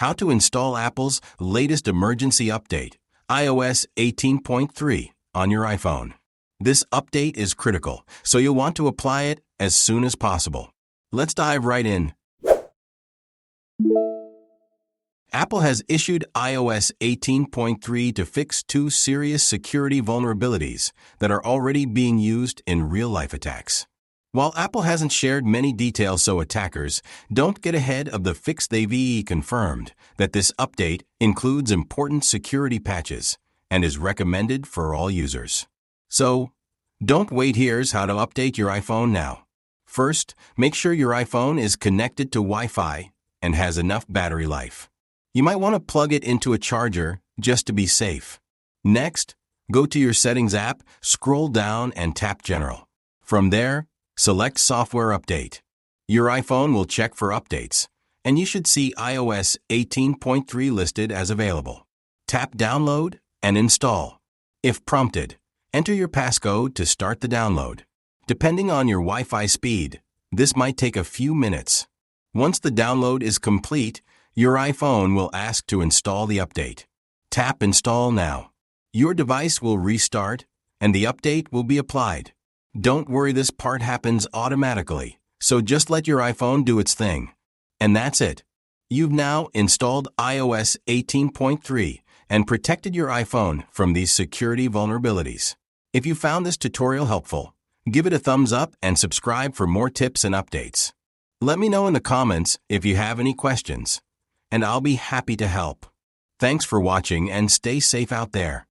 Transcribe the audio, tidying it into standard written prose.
How to install Apple's latest emergency update, iOS 18.3, on your iPhone. This update is critical, so you'll want to apply it as soon as possible. Let's dive right in. Apple has issued iOS 18.3 to fix two serious security vulnerabilities that are already being used in real-life attacks. While Apple hasn't shared many details, so attackers don't get ahead of the fix, they've confirmed that this update includes important security patches and is recommended for all users. So, don't wait. Here's how to update your iPhone now. First, make sure your iPhone is connected to Wi-Fi and has enough battery life. You might want to plug it into a charger just to be safe. Next, go to your Settings app, scroll down and tap General. From there, select Software Update. Your iPhone will check for updates, and you should see iOS 18.3 listed as available. Tap Download and Install. If prompted, enter your passcode to start the download. Depending on your Wi-Fi speed, this might take a few minutes. Once the download is complete, your iPhone will ask to install the update. Tap Install now. Your device will restart, and the update will be applied. Don't worry, this part happens automatically, so just let your iPhone do its thing. And that's it. You've now installed iOS 18.3 and protected your iPhone from these security vulnerabilities. If you found this tutorial helpful, give it a thumbs up and subscribe for more tips and updates. Let me know in the comments if you have any questions, and I'll be happy to help. Thanks for watching and stay safe out there.